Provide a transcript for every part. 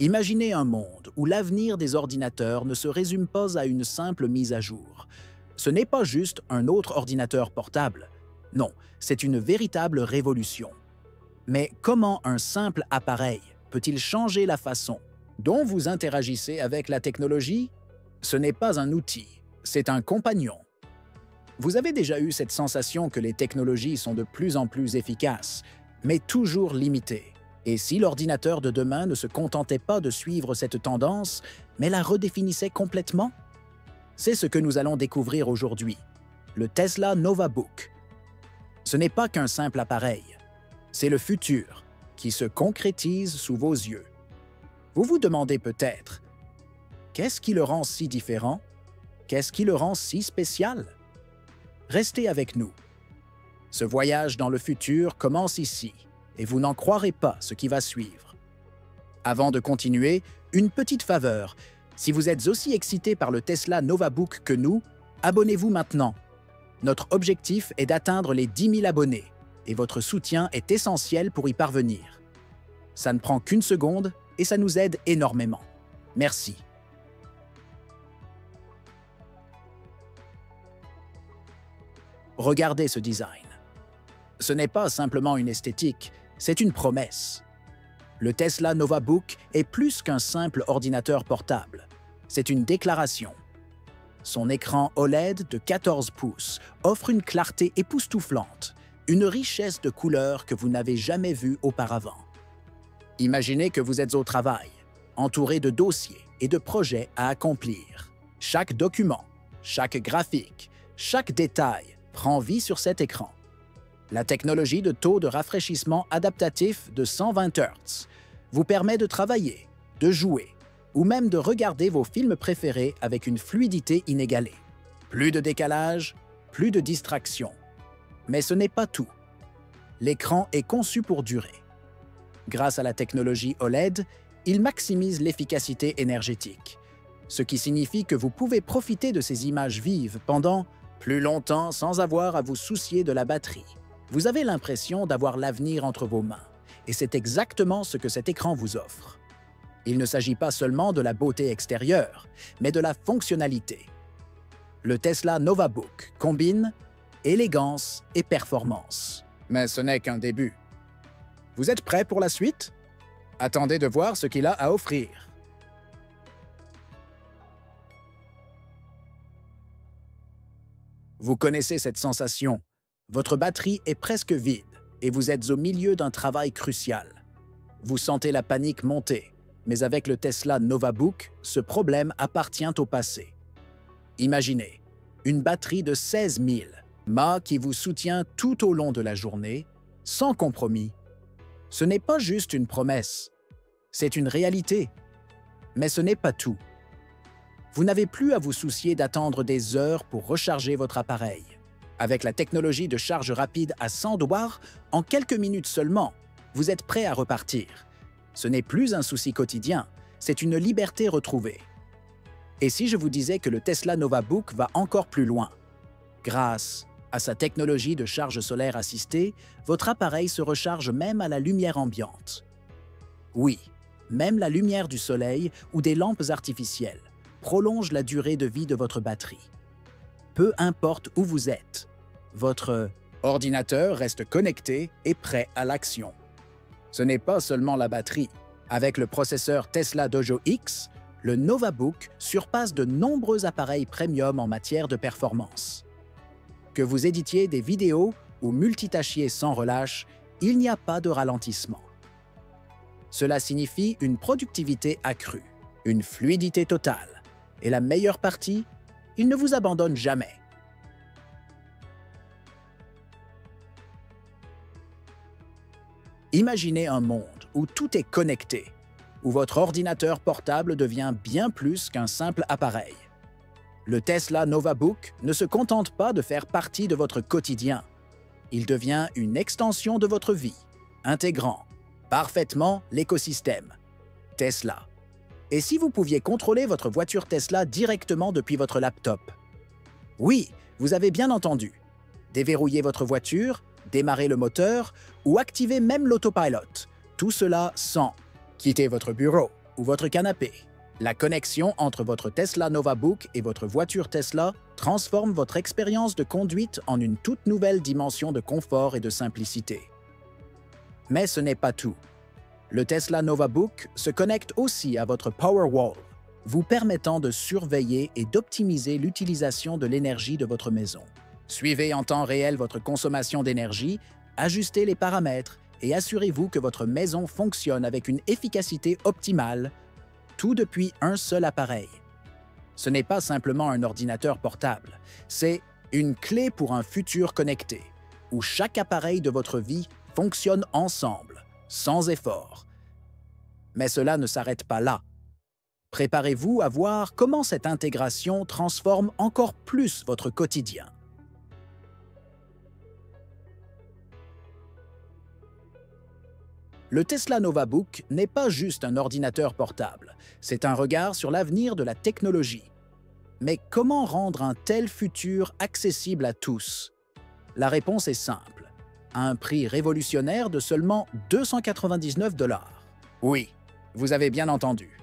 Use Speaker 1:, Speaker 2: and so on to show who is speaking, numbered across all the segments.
Speaker 1: Imaginez un monde où l'avenir des ordinateurs ne se résume pas à une simple mise à jour. Ce n'est pas juste un autre ordinateur portable. Non, c'est une véritable révolution. Mais comment un simple appareil peut-il changer la façon dont vous interagissez avec la technologie? Ce n'est pas un outil, c'est un compagnon. Vous avez déjà eu cette sensation que les technologies sont de plus en plus efficaces, mais toujours limitées. Et si l'ordinateur de demain ne se contentait pas de suivre cette tendance, mais la redéfinissait complètement? C'est ce que nous allons découvrir aujourd'hui, le Tesla NovaBook. Ce n'est pas qu'un simple appareil, c'est le futur qui se concrétise sous vos yeux. Vous vous demandez peut-être, qu'est-ce qui le rend si différent? Qu'est-ce qui le rend si spécial? Restez avec nous. Ce voyage dans le futur commence ici, et vous n'en croirez pas ce qui va suivre. Avant de continuer, une petite faveur. Si vous êtes aussi excité par le Tesla NovaBook que nous, abonnez-vous maintenant. Notre objectif est d'atteindre les 10 000 abonnés, et votre soutien est essentiel pour y parvenir. Ça ne prend qu'une seconde, et ça nous aide énormément. Merci. Regardez ce design. Ce n'est pas simplement une esthétique, c'est une promesse. Le Tesla NovaBook est plus qu'un simple ordinateur portable. C'est une déclaration. Son écran OLED de 14 pouces offre une clarté époustouflante, une richesse de couleurs que vous n'avez jamais vue auparavant. Imaginez que vous êtes au travail, entouré de dossiers et de projets à accomplir. Chaque document, chaque graphique, chaque détail prend vie sur cet écran. La technologie de taux de rafraîchissement adaptatif de 120 Hz vous permet de travailler, de jouer ou même de regarder vos films préférés avec une fluidité inégalée. Plus de décalage, plus de distraction. Mais ce n'est pas tout. L'écran est conçu pour durer. Grâce à la technologie OLED, il maximise l'efficacité énergétique, ce qui signifie que vous pouvez profiter de ces images vives pendant plus longtemps sans avoir à vous soucier de la batterie. Vous avez l'impression d'avoir l'avenir entre vos mains, et c'est exactement ce que cet écran vous offre. Il ne s'agit pas seulement de la beauté extérieure, mais de la fonctionnalité. Le Tesla NovaBook combine élégance et performance. Mais ce n'est qu'un début. Vous êtes prêts pour la suite? Attendez de voir ce qu'il a à offrir. Vous connaissez cette sensation. Votre batterie est presque vide et vous êtes au milieu d'un travail crucial. Vous sentez la panique monter, mais avec le Tesla NovaBook, ce problème appartient au passé. Imaginez, une batterie de 16 000 mAh qui vous soutient tout au long de la journée, sans compromis. Ce n'est pas juste une promesse, c'est une réalité. Mais ce n'est pas tout. Vous n'avez plus à vous soucier d'attendre des heures pour recharger votre appareil. Avec la technologie de charge rapide à 100 watts, en quelques minutes seulement, vous êtes prêt à repartir. Ce n'est plus un souci quotidien, c'est une liberté retrouvée. Et si je vous disais que le Tesla NovaBook va encore plus loin? Grâce à sa technologie de charge solaire assistée, votre appareil se recharge même à la lumière ambiante. Oui, même la lumière du soleil ou des lampes artificielles prolonge la durée de vie de votre batterie. Peu importe où vous êtes, votre ordinateur reste connecté et prêt à l'action. Ce n'est pas seulement la batterie. Avec le processeur Tesla Dojo X, le NovaBook surpasse de nombreux appareils premium en matière de performance. Que vous éditiez des vidéos ou multitâchiez sans relâche, il n'y a pas de ralentissement. Cela signifie une productivité accrue, une fluidité totale. Et la meilleure partie, il ne vous abandonne jamais. Imaginez un monde où tout est connecté, où votre ordinateur portable devient bien plus qu'un simple appareil. Le Tesla NovaBook ne se contente pas de faire partie de votre quotidien. Il devient une extension de votre vie, intégrant parfaitement l'écosystème Tesla. Et si vous pouviez contrôler votre voiture Tesla directement depuis votre laptop? Oui, vous avez bien entendu. Déverrouiller votre voiture, démarrer le moteur ou activer même l'autopilot. Tout cela sans quitter votre bureau ou votre canapé. La connexion entre votre Tesla Novabook et votre voiture Tesla transforme votre expérience de conduite en une toute nouvelle dimension de confort et de simplicité. Mais ce n'est pas tout. Le Tesla Novabook se connecte aussi à votre Powerwall, vous permettant de surveiller et d'optimiser l'utilisation de l'énergie de votre maison. Suivez en temps réel votre consommation d'énergie, ajustez les paramètres et assurez-vous que votre maison fonctionne avec une efficacité optimale, tout depuis un seul appareil. Ce n'est pas simplement un ordinateur portable, c'est une clé pour un futur connecté, où chaque appareil de votre vie fonctionne ensemble, sans effort. Mais cela ne s'arrête pas là. Préparez-vous à voir comment cette intégration transforme encore plus votre quotidien. Le Tesla Novabook n'est pas juste un ordinateur portable, c'est un regard sur l'avenir de la technologie. Mais comment rendre un tel futur accessible à tous? La réponse est simple, à un prix révolutionnaire de seulement 299 $. Oui, vous avez bien entendu.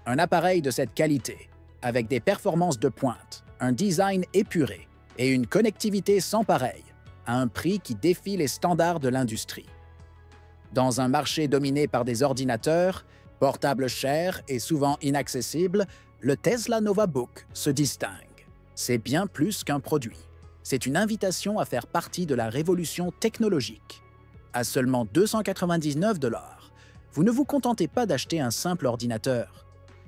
Speaker 1: Un appareil de cette qualité, avec des performances de pointe, un design épuré et une connectivité sans pareil, à un prix qui défie les standards de l'industrie. Dans un marché dominé par des ordinateurs, portables chers et souvent inaccessibles, le Tesla Novabook se distingue. C'est bien plus qu'un produit. C'est une invitation à faire partie de la révolution technologique. À seulement 299 $, vous ne vous contentez pas d'acheter un simple ordinateur.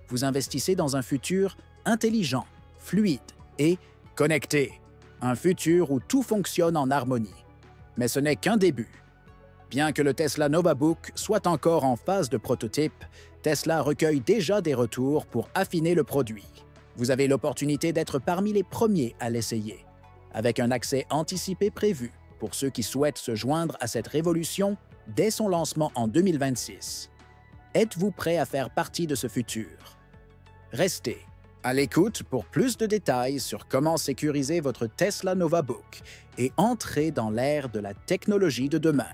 Speaker 1: Vous investissez dans un futur intelligent, fluide et connecté. Un futur où tout fonctionne en harmonie. Mais ce n'est qu'un début. Bien que le Tesla Novabook soit encore en phase de prototype, Tesla recueille déjà des retours pour affiner le produit. Vous avez l'opportunité d'être parmi les premiers à l'essayer, avec un accès anticipé prévu pour ceux qui souhaitent se joindre à cette révolution dès son lancement en 2026. Êtes-vous prêt à faire partie de ce futur? Restez à l'écoute pour plus de détails sur comment sécuriser votre Tesla Novabook et entrer dans l'ère de la technologie de demain.